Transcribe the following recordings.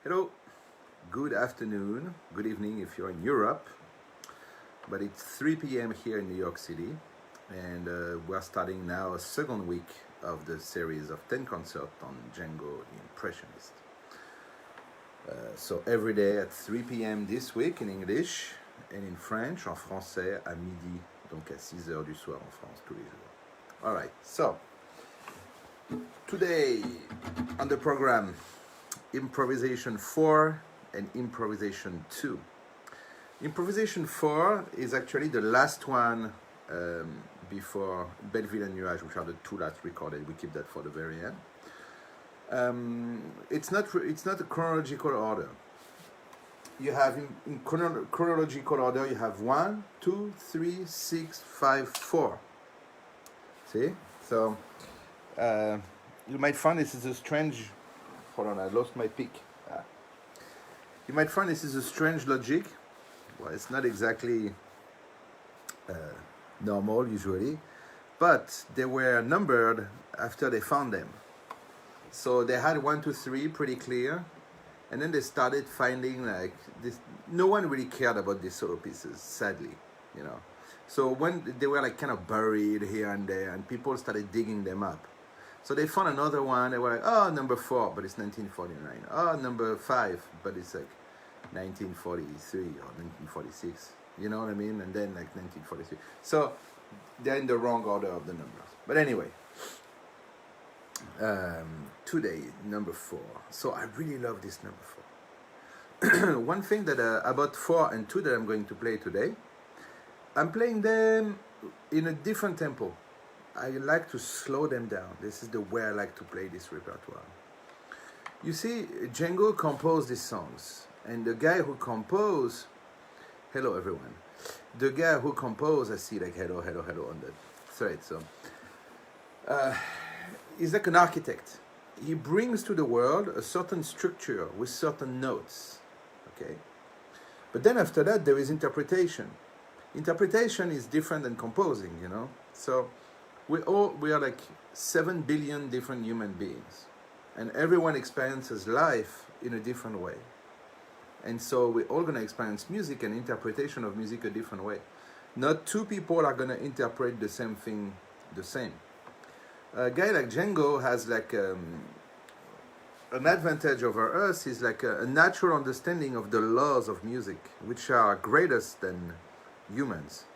Hello, good afternoon, good evening if you're in Europe, but it's 3 p.m. here in New York City, and we're starting now a second week of the series of 10 concerts on Django the Impressionist. So every day at 3 p.m. this week in English and in French, en français à midi, donc à 6 heures du soir en France tous les jours. All right, so today on the program, Improvisation 4 and Improvisation 2. Improvisation 4 is actually the last one before Belleville and Nuage, which are the two last recorded. We keep that for the very end. It's not a chronological order. You have in chronological order, you have 1, 2, 3, 6, 5, 4. See? So you might find this is a strange. Hold on, I lost my pick. You might find this is a strange logic. Well, it's not exactly normal usually, but they were numbered after they found them. So they had 1, 2, 3 pretty clear, and then they started finding like this. No one really cared about these solo pieces, sadly, you know. So when they were like kind of buried here and there, and people started digging them up. So they found another one. They were like, oh, number 4, but it's 1949. Oh, number 5, but it's like 1943 or 1946. You know what I mean? And then like 1943. So they're in the wrong order of the numbers. But anyway, today, number 4. So I really love this number 4. One thing that about 4 and 2 that I'm going to play today, I'm playing them in a different tempo. I like to slow them down. This is the way I like to play this repertoire. You see, Django composed these songs, and the guy who composed, hello everyone, the guy who composed, I see like hello on the thread, so, he's like an architect. He brings to the world a certain structure with certain notes, okay? But then after that, there is interpretation. Interpretation is different than composing, you know? So, we are like 7 billion different human beings, and everyone experiences life in a different way, and so we're all going to experience music and interpretation of music a different way. Not two people are going to interpret the same thing the same. A guy like Django has like an advantage over us is like a natural understanding of the laws of music, which are greatest than humans.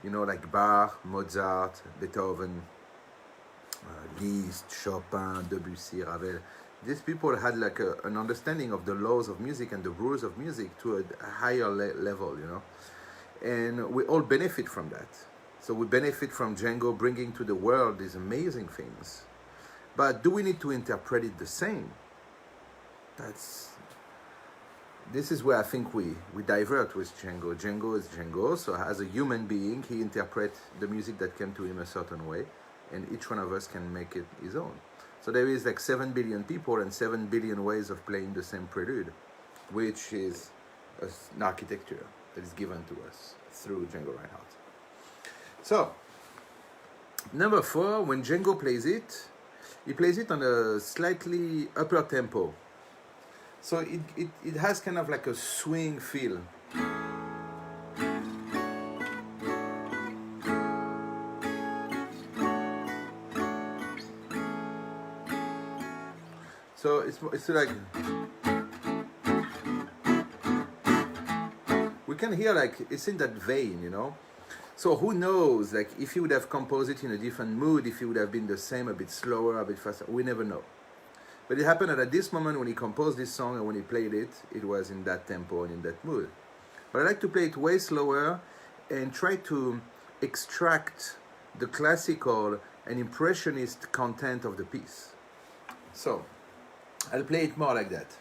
You know, like Bach, Mozart, Beethoven, Liszt, Chopin, Debussy, Ravel. These people had like an understanding of the laws of music and the rules of music to a higher level, you know. And we all benefit from that. So we benefit from Django bringing to the world these amazing things. But do we need to interpret it the same? This is where I think we divert with Django. Django is Django, so as a human being, he interprets the music that came to him a certain way, and each one of us can make it his own. So there is like 7 billion people and 7 billion ways of playing the same prelude, which is an architecture that is given to us through Django Reinhardt. So, number 4, when Django plays it, he plays it on a slightly upper tempo. So it has kind of like a swing feel. So it's like we can hear like it's in that vein, you know. So who knows, like if he would have composed it in a different mood, if he would have been the same, a bit slower, a bit faster, we never know. But it happened that at this moment when he composed this song and when he played it, it was in that tempo and in that mood. But I like to play it way slower and try to extract the classical and impressionist content of the piece. So, I'll play it more like that.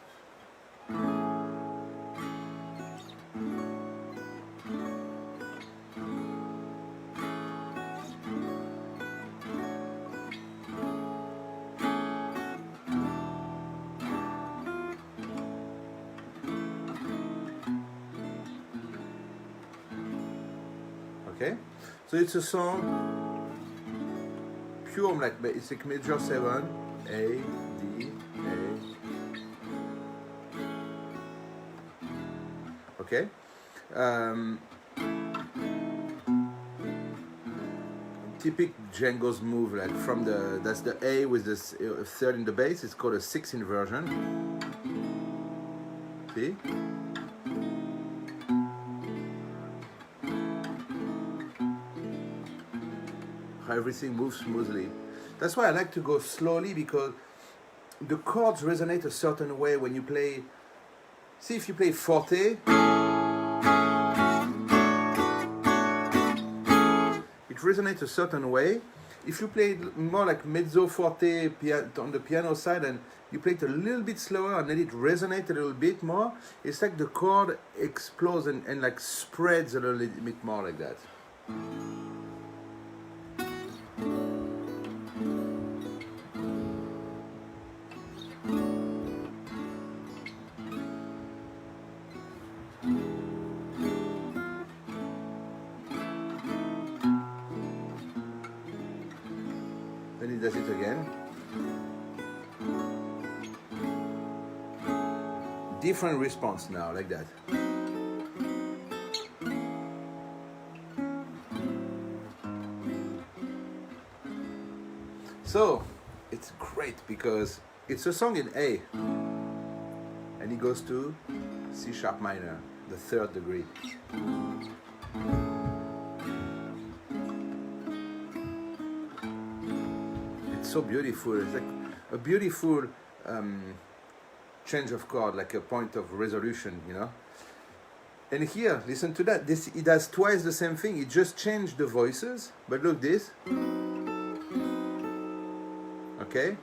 Okay, so it's a song pure like it's like major 7, A, D, A, Okay. Typical Django's move, like from that's the A with this third in the bass. It's called a 6 inversion. See? How everything moves smoothly. That's why I like to go slowly, because the chords resonate a certain way when you play. See, if you play forte, it resonates a certain way. If you play more like mezzo forte on the piano side, and you play it a little bit slower and let it resonate a little bit more, it's like the chord explodes and like spreads a little bit more like that. Then he does it again. Different response now, like that. So, it's great because it's a song in A. And it goes to C sharp minor, the 3rd degree. So beautiful. It's like a beautiful change of chord, like a point of resolution, you know. And here, listen to that. It does twice the same thing. It just changed the voices, but look this. Okay.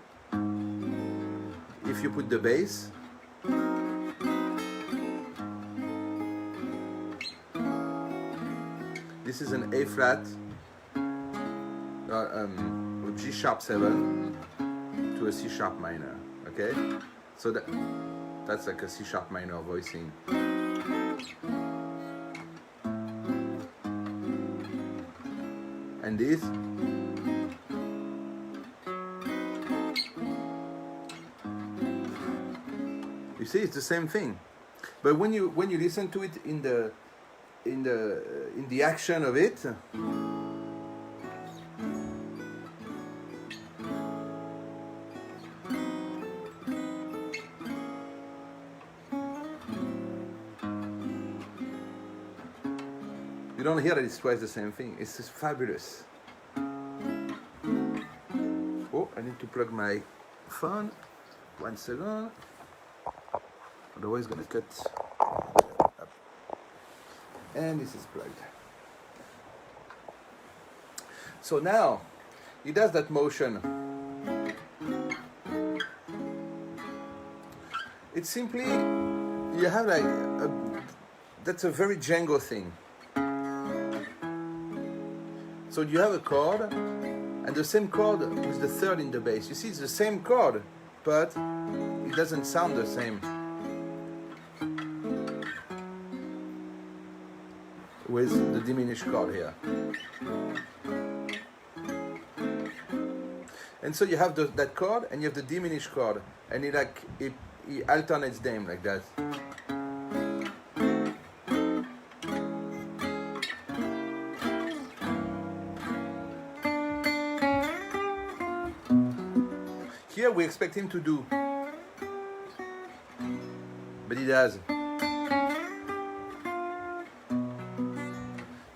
If you put the bass, this is an A flat. G sharp 7 to a C sharp minor, okay? So that's like a C sharp minor voicing. And this, you see, it's the same thing. But when you listen to it in the action of it, you don't hear that it's twice the same thing. It's just fabulous. Oh, I need to plug my phone. 1 second. Otherwise it's gonna cut up. And this is plugged. So now he does that motion. It's simply, you have like that's a very Django thing. So you have a chord, and the same chord with the 3rd in the bass. You see, it's the same chord, but it doesn't sound the same. With the diminished chord here. And so you have that chord, and you have the diminished chord, and it alternates them like that. Here we expect him to do, but he does.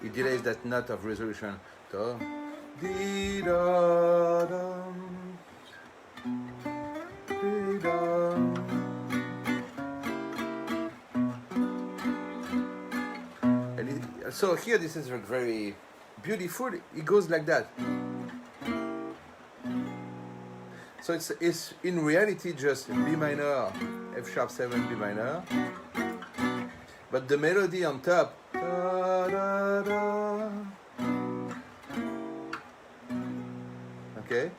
He delays that note of resolution. Do, dee, da, dum, dee, dum. And so here this is very beautiful. It goes like that. So it's in reality just B minor, F sharp 7, B minor. But the melody on top, da, da, da. Okay?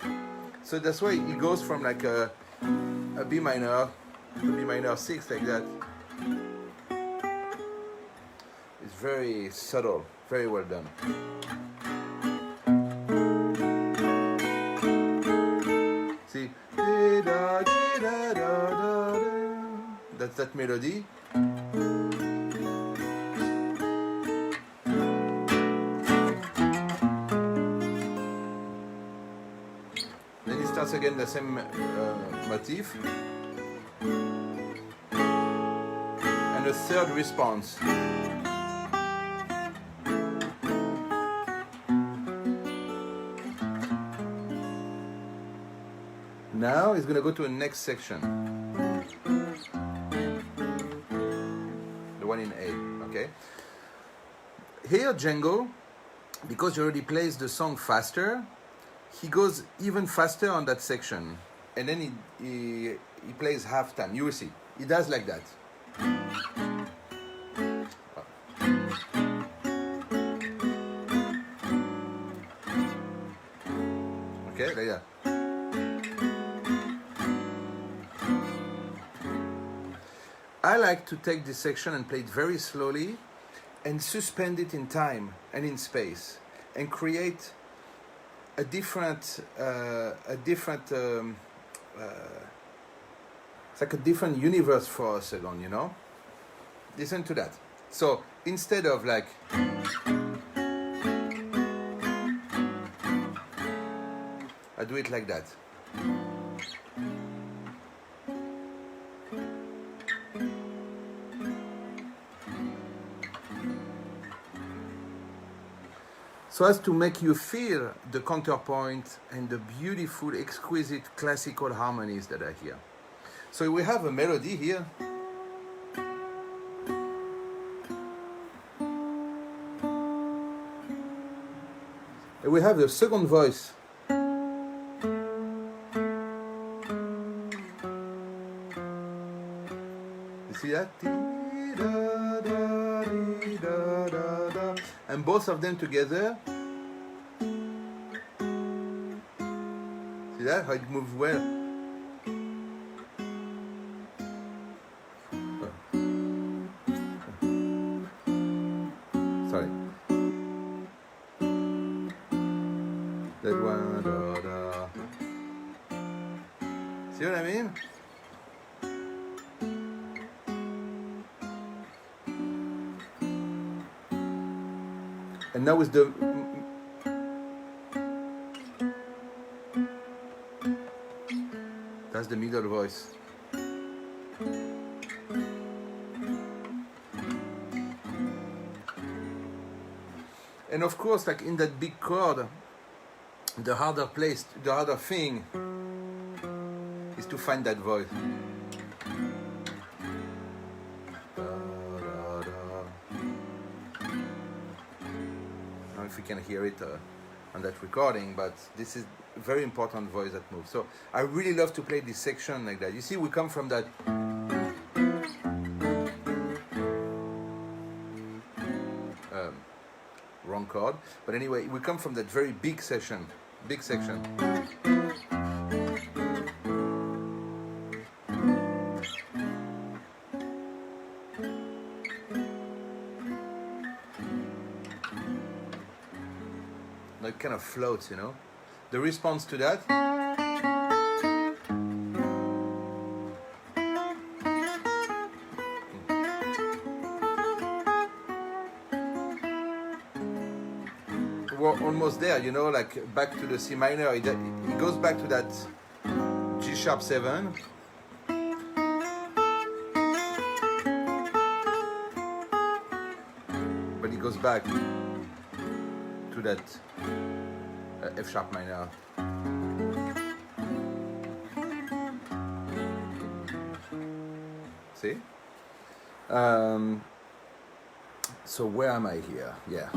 So that's why it goes from like a B minor to B minor 6 like that. It's very subtle, very well done. See, that's that melody. again the same motif. And a third response. Now it's going to go to the next section. The one in A, okay? Here, Django, because he already plays the song faster, he goes even faster on that section. And then he plays half time. You will see. He does like that. Okay, like that. I like to take this section and play it very slowly and suspend it in time and in space and create a different it's like a different universe for a second, you know? Listen to that. So instead of like I do it like that. So as to make you feel the counterpoint and the beautiful, exquisite classical harmonies that are here. So we have a melody here. And we have the second voice. You see that? And both of them together. See that? How it moves well. Sorry. That one. See what I mean? And now with the that's the middle voice. And of course, like in that big chord, the harder place, the harder thing is to find that voice. If you can hear it on that recording, but this is a very important voice that moves. So I really love to play this section like that. You see, we come from that wrong chord, but anyway, we come from that very big section. It kind of floats, you know. The response to that. We're almost there, you know, like back to the C minor. It goes back to that G sharp 7. But it goes back to that F sharp minor. See? So where am I here? Yeah.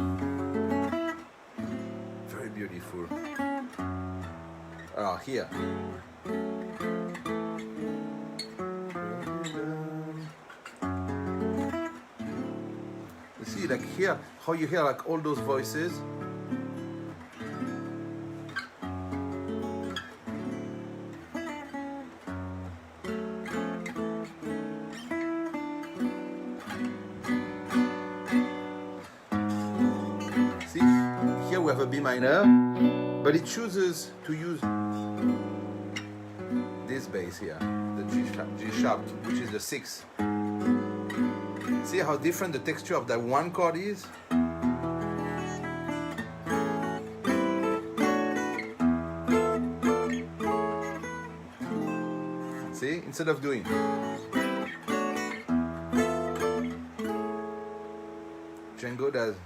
Very beautiful. Here. You see, like here, how you hear like all those voices. We have a B minor, but it chooses to use this bass here, the G sharp, which is the 6. See how different the texture of that one chord is? instead of doing. Django does.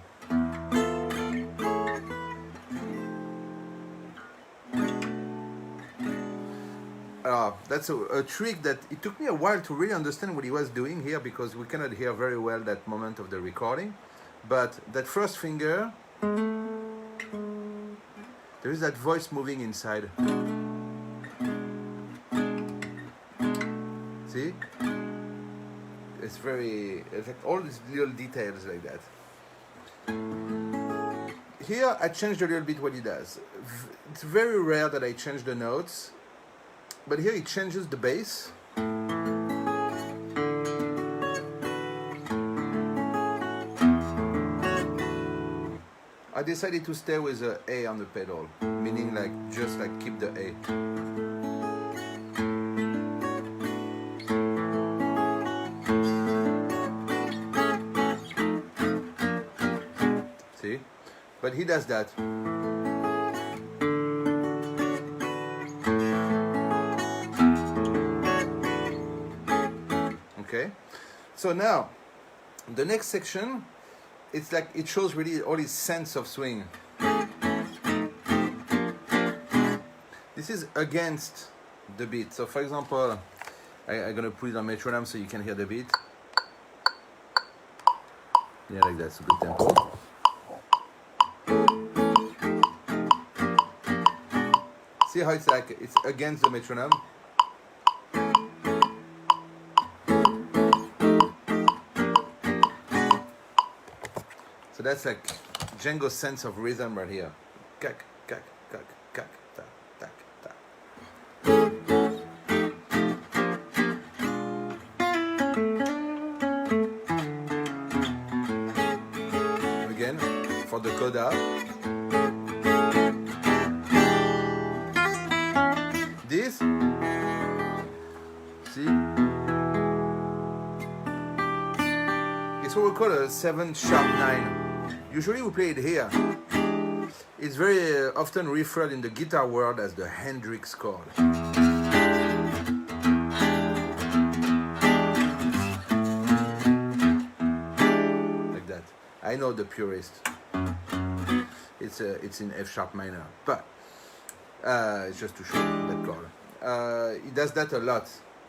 That's a trick that it took me a while to really understand what he was doing here, because we cannot hear very well that moment of the recording. But that first finger, there is that voice moving inside. See? It's like all these little details like that. Here I changed a little bit what he does. It's very rare that I change the notes, but here he changes the bass. I decided to stay with the A on the pedal, meaning like just like keep the A. See? But he does that. Okay? So now, the next section, it's like it shows really all his sense of swing. This is against the beat. So for example, I'm gonna put it on metronome so you can hear the beat. Yeah, like that. It's a good tempo. See how it's like it's against the metronome. So that's like Django's sense of rhythm right here. Kak, kak, kak, kak, tak, tak, tak. Again, for the coda. This, see? It's what we call a 7#9. Usually we play it here. It's very often referred in the guitar world as the Hendrix chord. Like that. I know the purist. It's in F# minor, but it's just to show that chord. He does that a lot,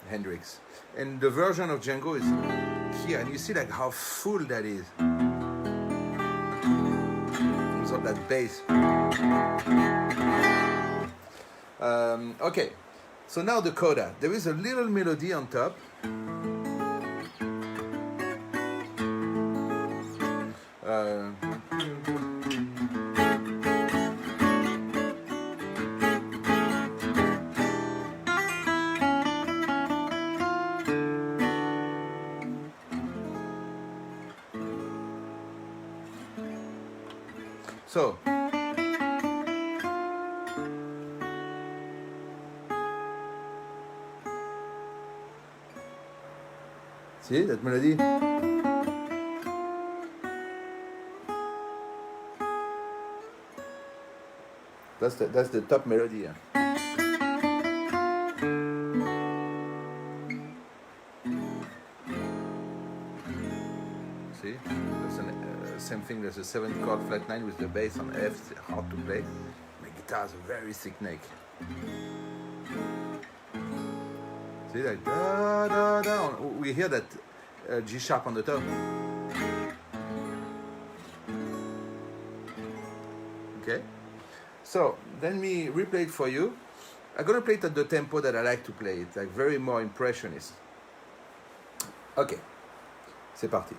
Hendrix. And the version of Django is here, and you see like how full that is. Of that bass. Okay, so now the coda. There is a little melody on top. So, see that melody? That's the top melody. Yeah. See? That's same thing, there's a 7 chord flat 9 with the bass on F, it's hard to play. My guitar has a very thick neck. See, like da da da. We hear that G sharp on the top. Okay? So, let me replay it for you. I'm gonna play it at the tempo that I like to play it, like very more impressionist. Ok, c'est parti.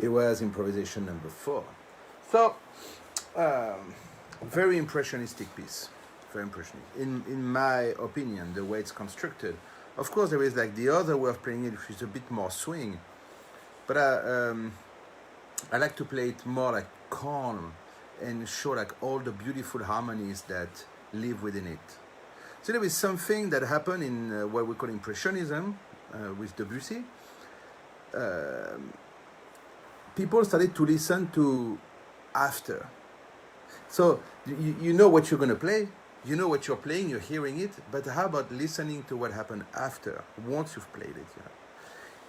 It was improvisation number 4. So, very impressionistic piece. Very impressionistic. In my opinion, the way it's constructed. Of course, there is like the other way of playing it, which is a bit more swing. But I like to play it more like calm and show like all the beautiful harmonies that live within it. So there is something that happened in what we call Impressionism with Debussy. People started to listen to after. So you know what you're going to play, you know what you're playing, you're hearing it, but how about listening to what happened after, once you've played it? You know?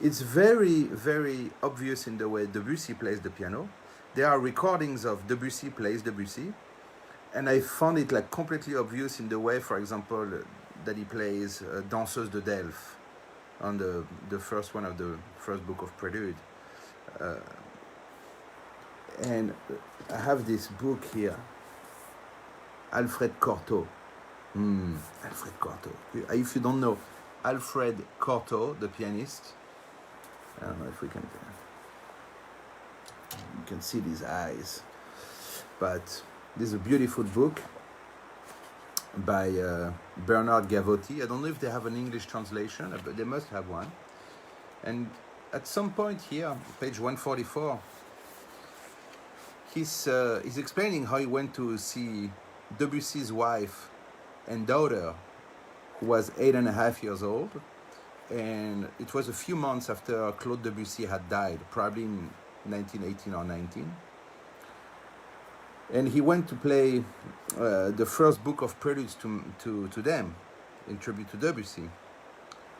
It's very, very obvious in the way Debussy plays the piano. There are recordings of Debussy plays Debussy, and I found it like completely obvious in the way, for example, that he plays Danseuse de Delphes on the first one of the first book of Prelude. And I have this book here, Alfred Cortot. Alfred Cortot. If you don't know Alfred Cortot, the pianist, I don't know if we can. You can see these eyes, but this is a beautiful book by Bernard Gavotti. I don't know if they have an English translation, but they must have one. And at some point here, page 144, he's explaining how he went to see Debussy's wife and daughter, who was 8.5 years old, and it was a few months after Claude Debussy had died, probably in 1918 or 19. And he went to play the first book of Preludes to them in tribute to Debussy.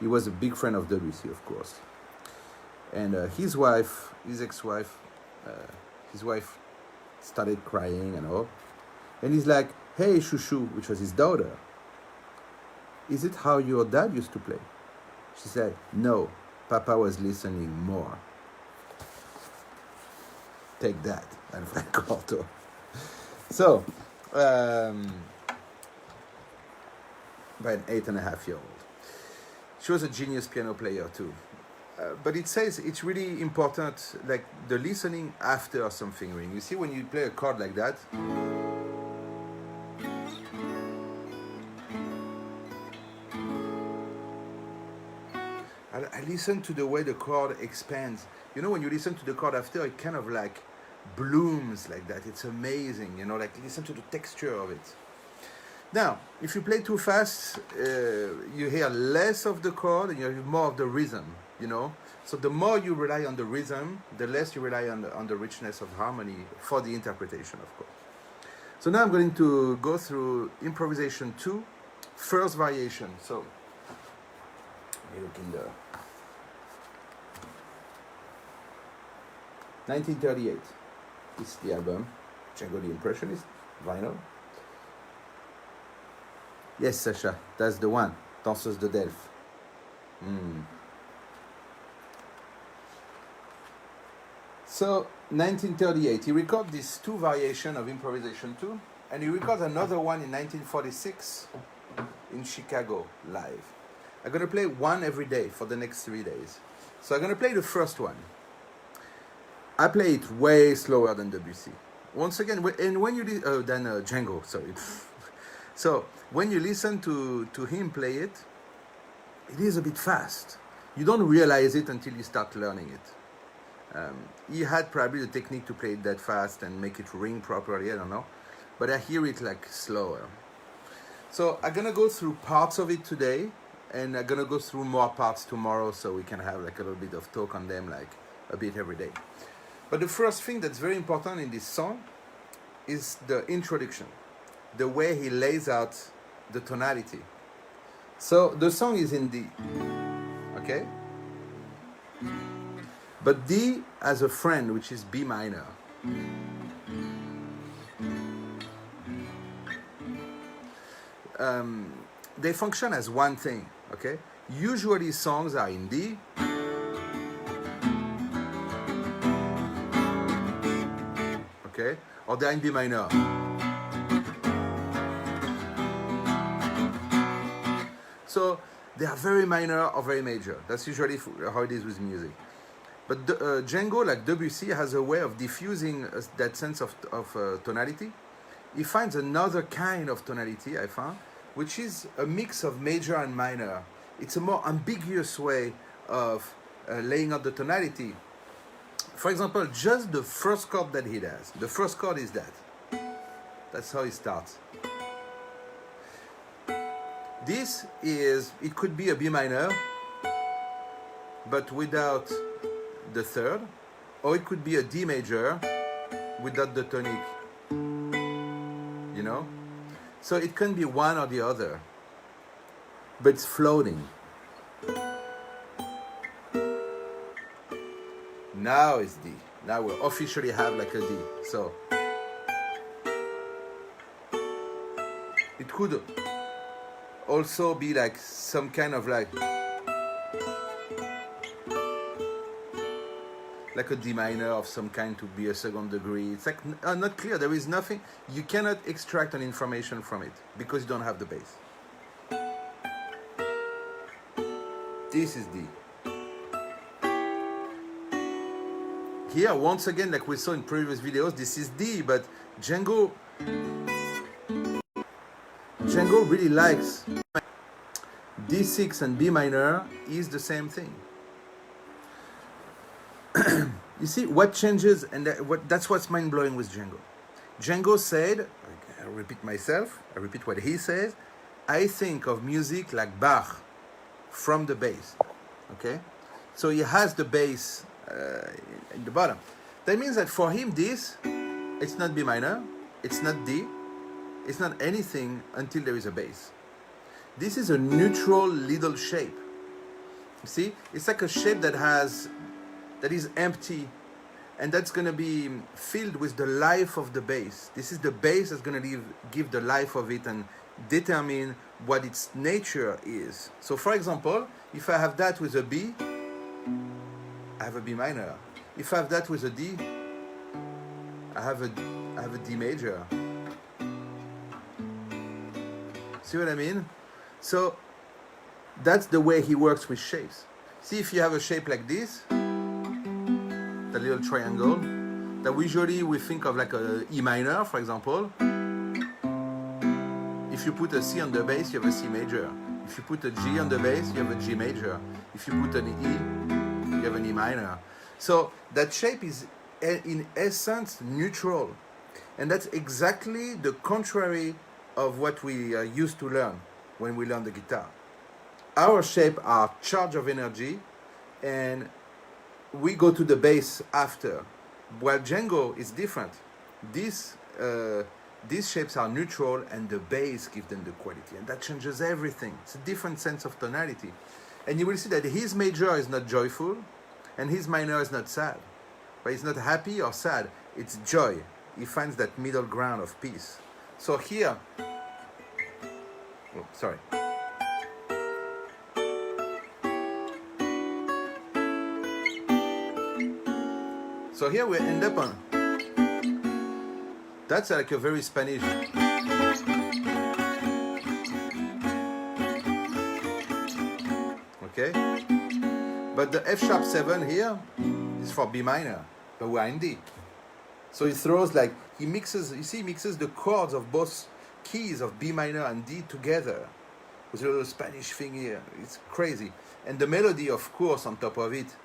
He was a big friend of Debussy, of course. And his wife, his ex-wife, his wife started crying and all. And he's like, "Hey, Chouchou," which was his daughter, "is it how your dad used to play?" She said, "No, Papa was listening more." Take that, Alfred Cortot. So, by an 8.5-year-old. She was a genius piano player too. But it says it's really important, like the listening after something ring. You see, when you play a chord like that, I listen to the way the chord expands. You know, when you listen to the chord after, it kind of like blooms like that. It's amazing, you know, like listen to the texture of it. Now, if you play too fast, you hear less of the chord and you hear more of the rhythm, you know. So the more you rely on the rhythm, the less you rely on the richness of harmony for the interpretation, of course. So now I'm going to go through improvisation 2, first variation. So, let me look in the 1938. This is the album, Django the Impressionist, vinyl. Yes, Sacha, that's the one, Danseuse de Delphes. So, 1938, he records these 2 variations of improvisation 2, and he records another one in 1946 in Chicago, live. I'm going to play one every day for the next 3 days. So I'm going to play the first one. I play it way slower than Debussy. Once again, and when you than Django, sorry. So when you listen to him play it, it is a bit fast. You don't realize it until you start learning it. He had probably the technique to play it that fast and make it ring properly, I don't know. But I hear it like slower. So I'm gonna go through parts of it today, and I'm gonna go through more parts tomorrow, so we can have like a little bit of talk on them, like a bit every day. But the first thing that's very important in this song is the introduction, the way he lays out the tonality. So the song is in D, okay? But D has a friend, which is B minor. They function as one thing, okay? Usually songs are in D, okay? Or they're in B minor. So they are very minor or very major. That's usually how it is with music. But Django, like Debussy, has a way of diffusing that sense of tonality. He finds another kind of tonality, I found, which is a mix of major and minor. It's a more ambiguous way of laying out the tonality. For example, just the first chord that he does. The first chord is that. That's how he starts. This is, it could be a B minor, but without the third, or it could be a D major without the tonic, you know? So it can be one or the other, but it's floating. Now it's D. Now we officially have like a D. So it could also be like some kind of like a D minor of some kind to be a second degree. It's like not clear. There is nothing. You cannot extract an information from it because you don't have the bass. This is D. Here, once again, like we saw in previous videos, this is D, but Django really likes D6 and B minor is the same thing. You see what changes, and that's what's mind-blowing with Django. Django said, I repeat myself, I repeat what he says, I think of music like Bach from the bass. Okay? So he has the bass in the bottom. That means that for him this, it's not B minor, it's not D, it's not anything until there is a bass. This is a neutral little shape. You see? It's like a shape that is empty, and that's going to be filled with the life of the bass. This is the bass that's going to give the life of it and determine what its nature is. So for example, if I have that with a B, I have a B minor. If I have that with a D, I have a D major. See what I mean? So that's the way he works with shapes. See, if you have a shape like this, the little triangle, that usually we think of like a E minor, for example. If you put a C on the bass, you have a C major. If you put a G on the bass, you have a G major. If you put an E, you have an E minor. So that shape is in essence neutral. And that's exactly the contrary of what we used to learn when we learn the guitar. Our shape are charge of energy, and we go to the bass after. While Django is different. These shapes are neutral, and the bass gives them the quality, and that changes everything. It's a different sense of tonality. And you will see that his major is not joyful, and his minor is not sad. But it's not happy or sad, it's joy. He finds that middle ground of peace. So here, oh, sorry. So here we end up on, that's like a very Spanish. Okay? But the F sharp 7 here is for B minor, but we're in D. So he throws like, he mixes, you see, he mixes the chords of both keys of B minor and D together with a little Spanish thing here. It's crazy. And the melody, of course, on top of it.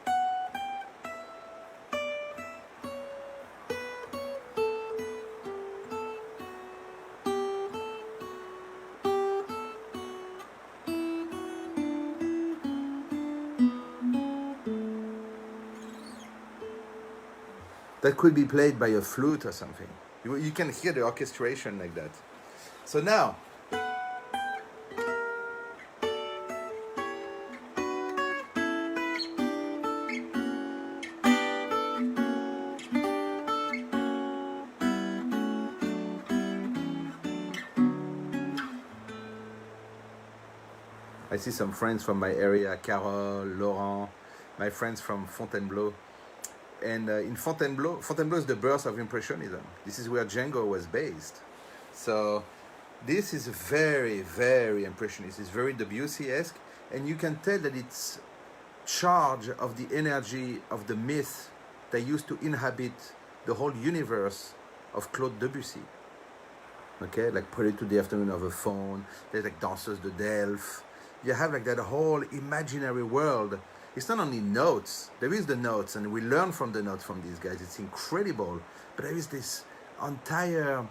That could be played by a flute or something. You can hear the orchestration like that. So now, I see some friends from my area, Carole, Laurent, my friends from Fontainebleau. And in Fontainebleau is the birth of Impressionism. This is where Django was based. So this is very, very Impressionist. It's very Debussy-esque. And you can tell that it's charge of the energy of the myth that used to inhabit the whole universe of Claude Debussy. Okay, like Prelude to the Afternoon of a Faun, there's like Danseuse de Delphes. You have like that whole imaginary world. It's not only notes, there is the notes, and we learn from the notes from these guys. It's incredible. But there is this entire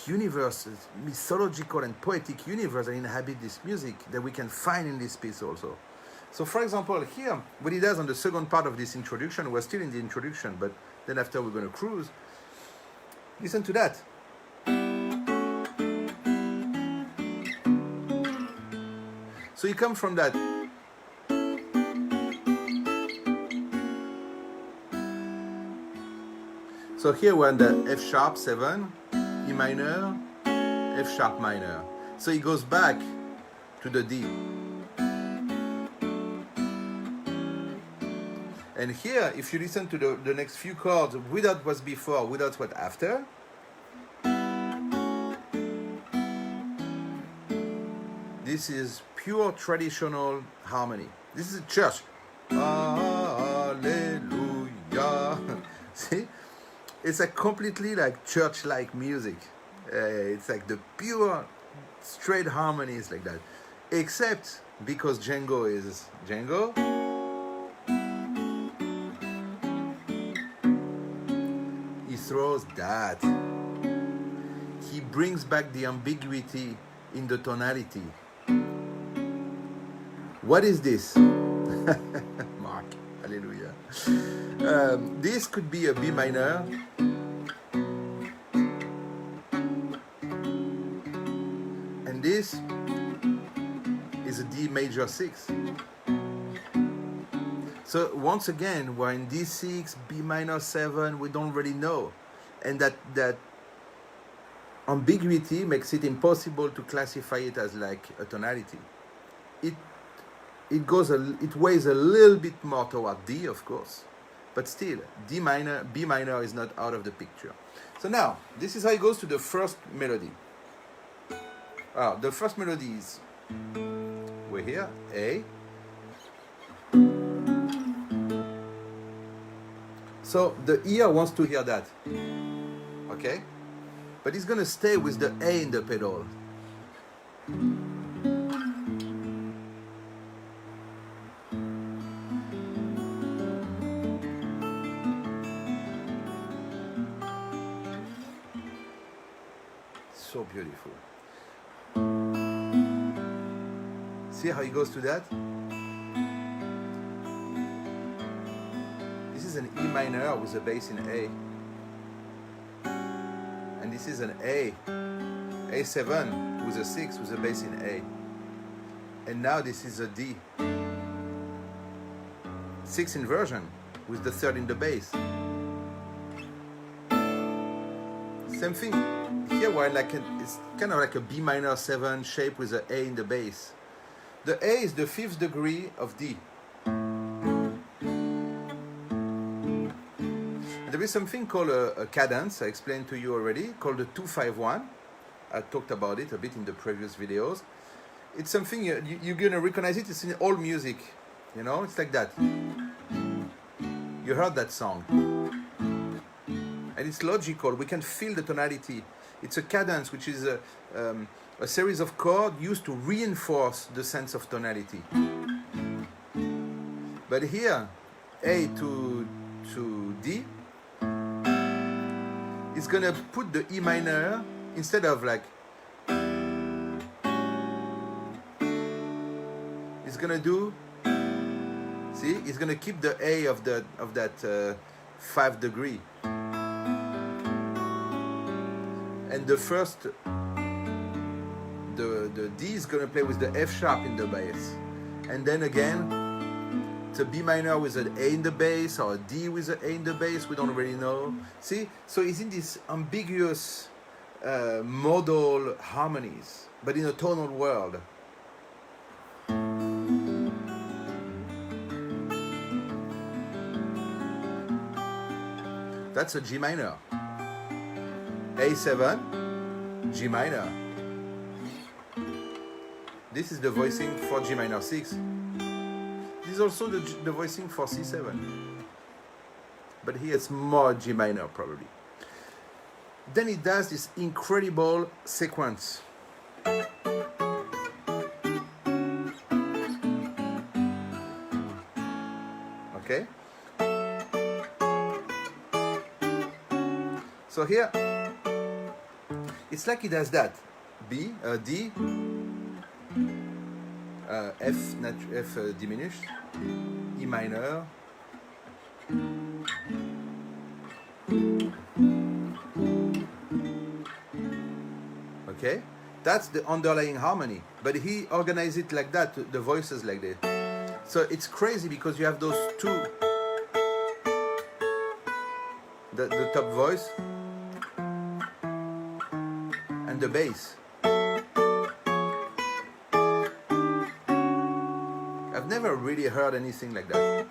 universe, mythological and poetic universe that inhabit this music that we can find in this piece also. So for example, here, what he does on the second part of this introduction, we're still in the introduction, but then after we're going to cruise. Listen to that. So you come from that. So here we're on the F sharp 7, E minor, F sharp minor. So he goes back to the D. And here, if you listen to the next few chords without what's before, without what after, this is pure traditional harmony. This is a church. Hallelujah. See? It's a completely like church-like music. It's like the pure, straight harmonies like that. Except because Django is Django. He throws that. He brings back the ambiguity in the tonality. What is this? Mark, hallelujah. This could be a B minor. And this is a D major 6. So once again, we're in D6, B minor 7, we don't really know. And that ambiguity makes it impossible to classify it as like a tonality. It weighs a little bit more toward D, of course, but still, B minor is not out of the picture. So now, this is how it goes to the first melody. The first melody is, we're here, A. So the ear wants to hear that, okay? But it's gonna stay with the A in the pedal. So beautiful. See how he goes to that? This is an E minor with a bass in A. And this is an A7 with a 6 with a bass in A. And now this is a D. 6 inversion with the 3rd in the bass. Same thing. Here we're like it's kind of like a B minor 7 shape with an A in the bass. The A is the 5th degree of D. And there is something called a cadence, I explained to you already, called the 2-5-1. I talked about it a bit in the previous videos. It's something you're going to recognize it. It's in all music, you know, it's like that. You heard that song. And it's logical, we can feel the tonality. It's a cadence, which is a series of chords used to reinforce the sense of tonality. But here, A to D, is going to put the E minor, instead of like, it's going to do, see, it's going to keep the A of that 5th degree. And the first, the D is going to play with the F sharp in the bass. And then again, it's a B minor with an A in the bass, or a D with an A in the bass, we don't really know. See? So it's in this ambiguous modal harmonies, but in a tonal world. That's a G minor. A7, G minor. This is the voicing for G minor 6. This is is also the voicing for C7. But here it's more G minor probably. Then he does this incredible sequence. Okay? So here, it's like he does that. B, D, F diminished, E minor, okay? That's the underlying harmony. But he organized it like that, the voices like that. So it's crazy because you have those two, the top voice and the bass. I've never really heard anything like that.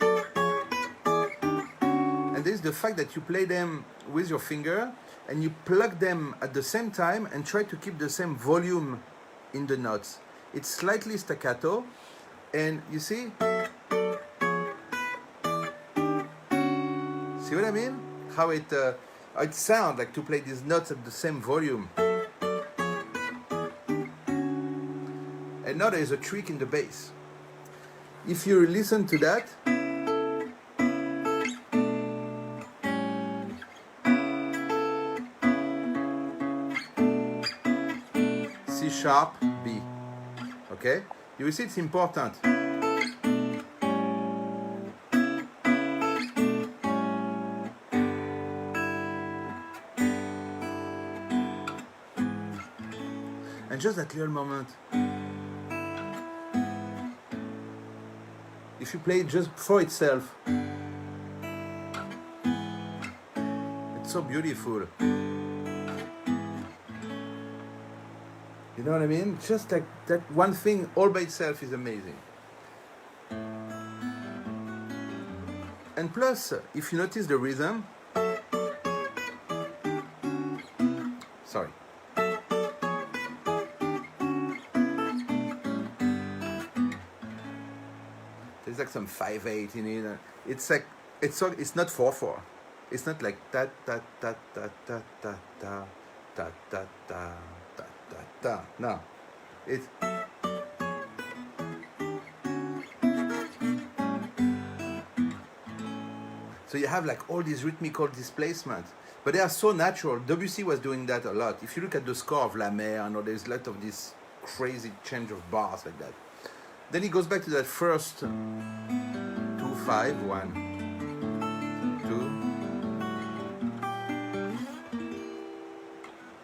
And there's the fact that you play them with your finger and you plug them at the same time and try to keep the same volume in the notes. It's slightly staccato, and you see what I mean? How it sounds like to play these notes at the same volume. And now there is a trick in the bass. If you listen to that, C sharp, B. Okay? You will see it's important. And just that little moment. If you play it just for itself, it's so beautiful. You know what I mean? Just like that one thing all by itself is amazing. And plus, if you notice the rhythm, sorry. There's like some 5/8 in it. It's like it's not 4/4. It's not like da da da da da da da da da da da da. No, it's so you have like all these rhythmical displacements, but they are so natural. Debussy was doing that a lot. If you look at the score of La Mer, I know there's a lot of this crazy change of bars like that. Then he goes back to that first 2-5-1,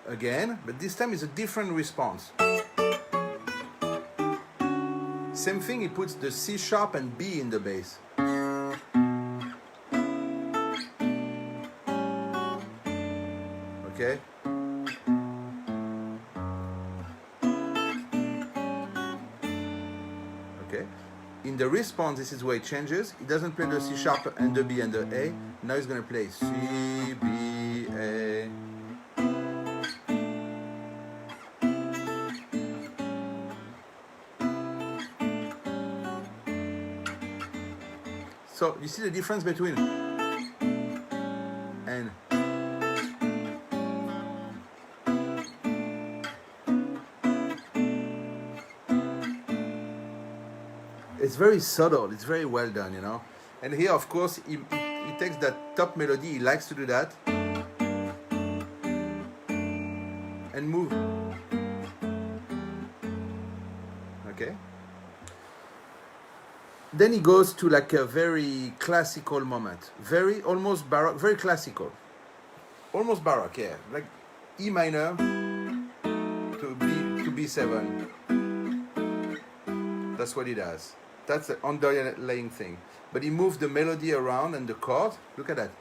2 again, but this time it's a different response. Same thing, he puts the C sharp and B in the bass. Okay? In the response, this is where it changes. He doesn't play the C sharp and the B and the A. Now he's going to play C, B, A. So you see the difference between and it's very subtle, it's very well done, you know. And here, of course, he takes that top melody, he likes to do that, and move. Okay? Then he goes to like a very classical moment, very almost baroque, very classical, almost baroque, yeah, like E minor to B7. That's what he does. That's the underlying thing. But he moves the melody around and the chord. Look at that.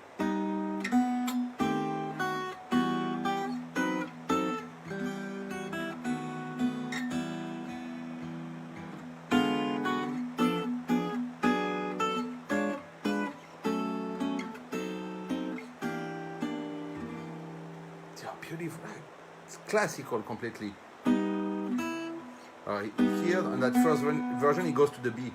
It's beautiful. It's classical completely. Here on that first version, he goes to the B.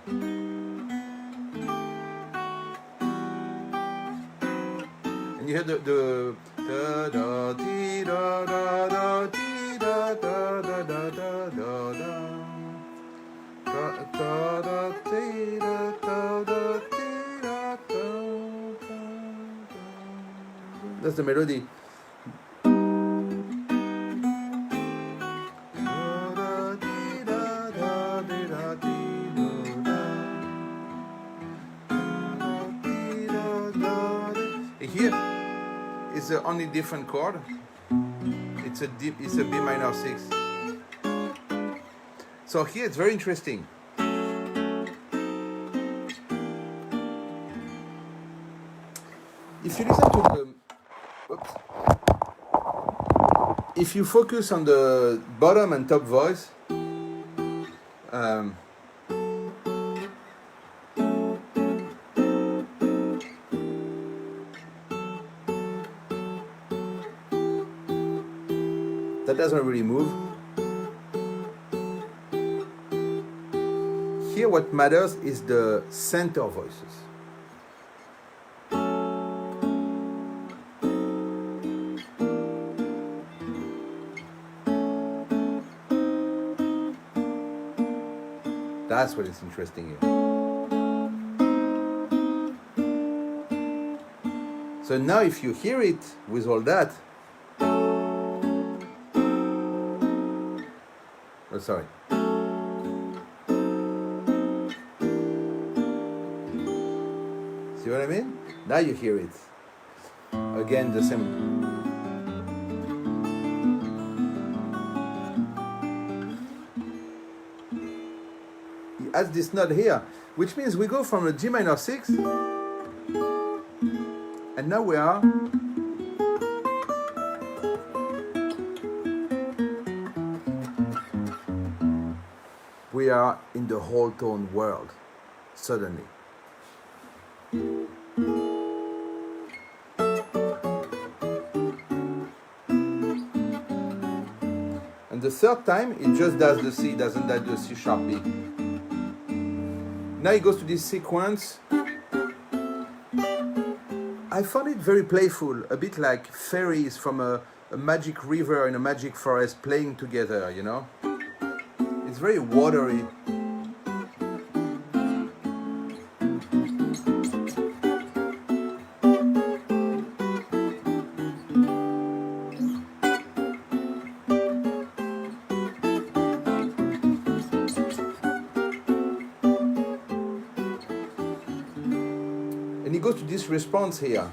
you hear the da da dee da da da dee da da da da da da da dee da da da dee da da. That's the melody. Here is the only different chord. It's a B minor 6. So here it's very interesting. If you listen to the, if you focus on the bottom and top voice, that doesn't really move. Here what matters is the center voices. That's what is interesting here. So now if you hear it with all that, oh, sorry. See what I mean? Now you hear it. Again, the same. He adds this note here, which means we go from a G minor 6, and now we are in the whole tone world, suddenly. And the third time, it just does the C, doesn't do the C sharp B. Now it goes to this sequence. I found it very playful, a bit like fairies from a magic river in a magic forest playing together, you know? It's very watery. And it goes to this response here.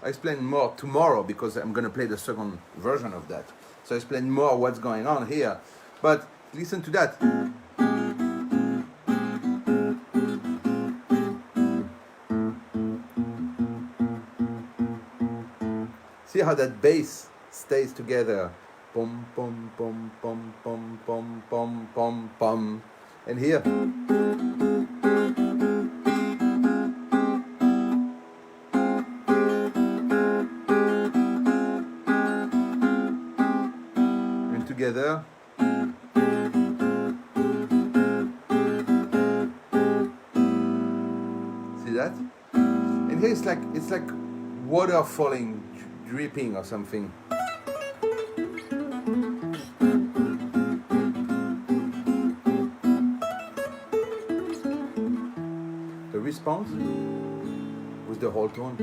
I explain more tomorrow because I'm going to play the second version of that. So I explain more what's going on here. But listen to that. See how that bass stays together. Pum, pum, pum, pum, pum, pum, pum, pum, pum. And here. And together. See that? And here it's like water falling, dripping or something. Response with the whole tone.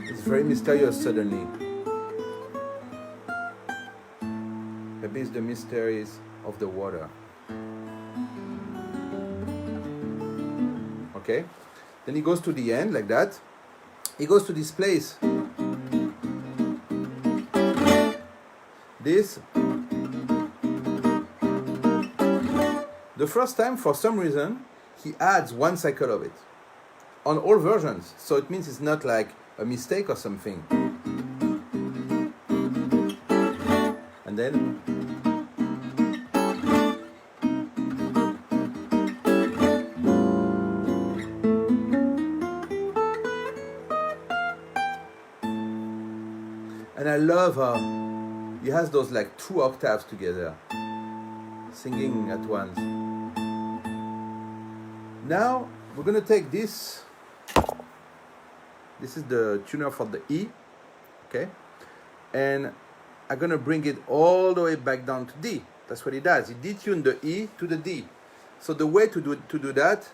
It's very mysterious suddenly. Maybe it's the mysteries of the water. Okay? Then he goes to the end like that. He goes to this place. This. The first time, for some reason, he adds one cycle of it on all versions. So it means it's not like a mistake or something. And then and I love how he has those like two octaves together. singing at once. Now we're going to take this. This is the tuner for the E, okay? And I'm going to bring it all the way back down to D. That's what it does. It detuned the E to the D. So the way to do that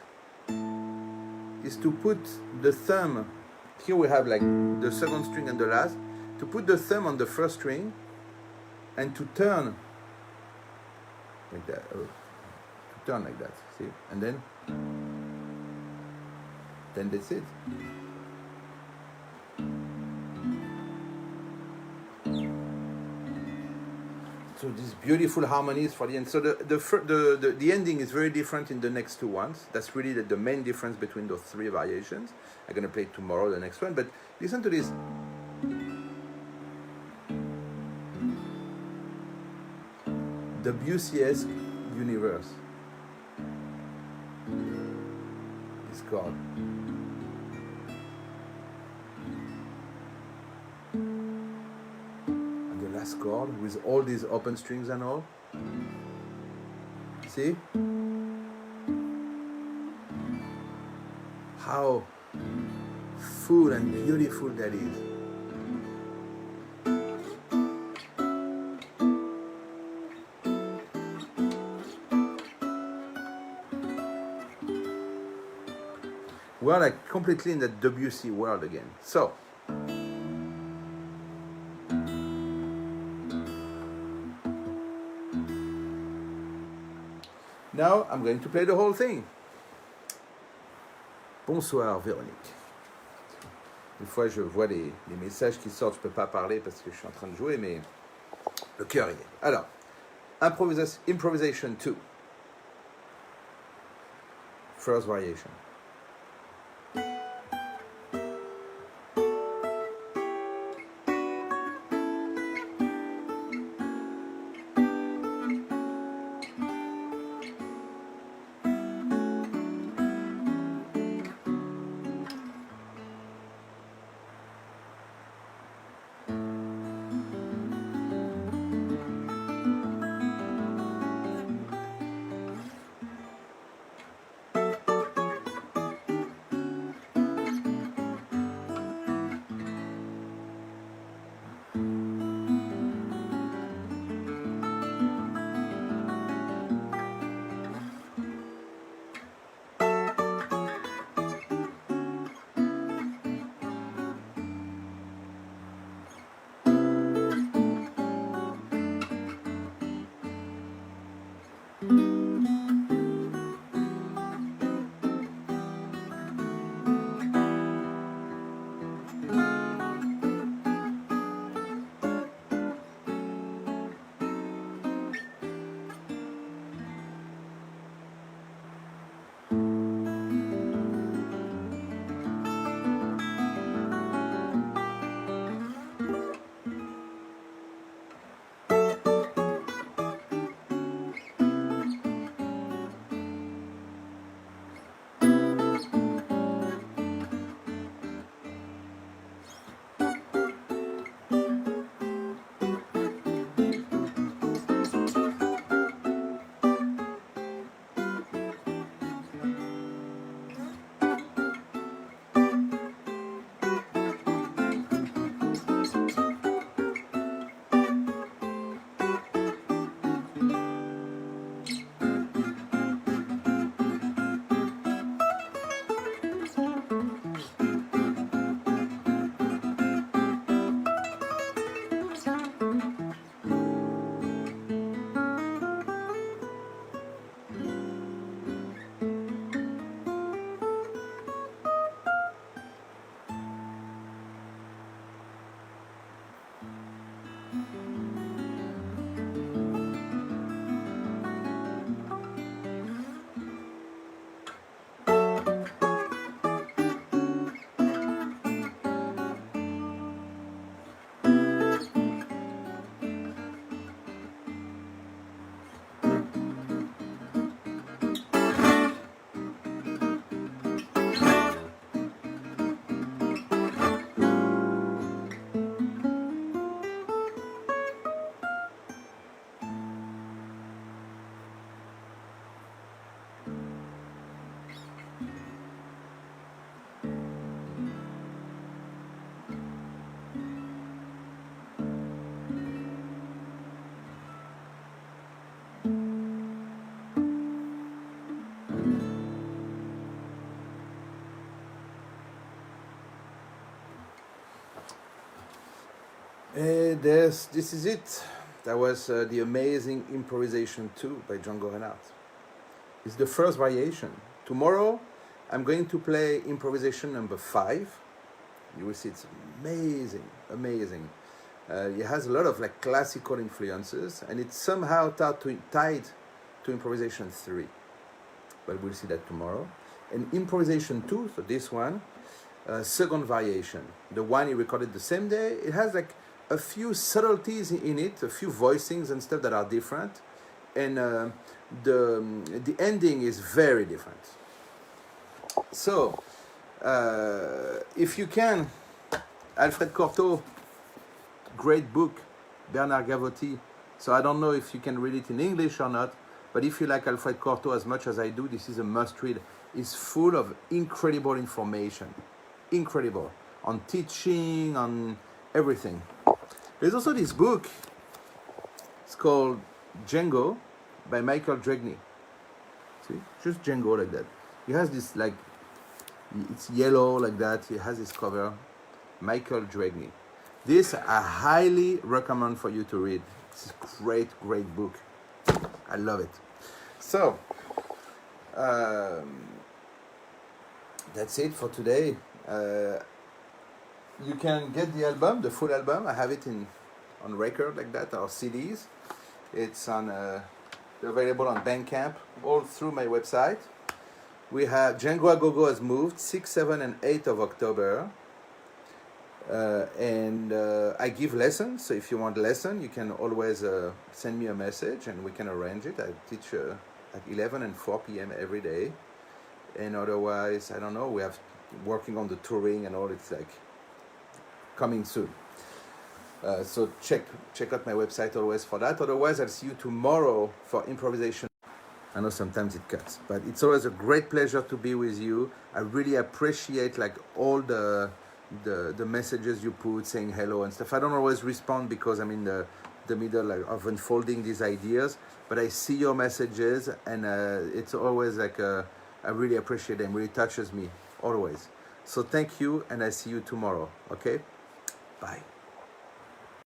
is to put the thumb. Here we have like the second string and the last. To put the thumb on the first string and to turn like that. To turn like that. See? And then that's it. So these beautiful harmonies for the end. So the ending is very different in the next two ones. That's really the main difference between those three variations. I'm going to play tomorrow the next one. But listen to this. WCS universe is called. Last chord with all these open strings and all. See how full and beautiful that is. We're like completely in the WC world again. So now I'm going to play the whole thing. Bonsoir Véronique. Une fois je vois les messages qui sortent, je ne peux pas parler parce que je suis en train de jouer, mais le cœur y est. Alors, improvisation 2. First variation. This is it. That was the amazing Improvisation 2 by Django Reinhardt. It's the first variation. Tomorrow, I'm going to play Improvisation number 5. You will see it's amazing, amazing. It has a lot of like classical influences, and it's somehow tied to Improvisation 3. But we'll see that tomorrow. And Improvisation 2, so this one, second variation. The one he recorded the same day, it has like a few subtleties in it, a few voicings and stuff that are different. And the ending is very different. So, if you can, Alfred Cortot, great book, Bernard Gavotti. So I don't know if you can read it in English or not, but if you like Alfred Cortot as much as I do, this is a must-read. It's full of incredible information, incredible, on teaching, on everything. There's also this book, it's called Django by Michael Dragney. See, just Django like that. He has this like, it's yellow like that, it has this cover, Michael Dragney. This I highly recommend for you to read. It's a great, great book. I love it. So, that's it for today. You can get the album, the full album. I have it on record like that, or CDs. It's available on Bandcamp, all through my website. We have Django A Go-Go has moved 6, 7, and 8 of October. And I give lessons, so if you want a lesson, you can always send me a message and we can arrange it. I teach at 11 and 4 p.m. every day. And otherwise, I don't know, we have working on the touring and all, it's like coming soon. So check out my website always for that. Otherwise, I'll see you tomorrow for Improvisation. I know sometimes it cuts, but it's always a great pleasure to be with you. I really appreciate like all the messages you put saying hello and stuff. I don't always respond because I'm in the middle of unfolding these ideas, but I see your messages, and it's always like I really appreciate it and really touches me always. So thank you, and I see you tomorrow. Okay, bye.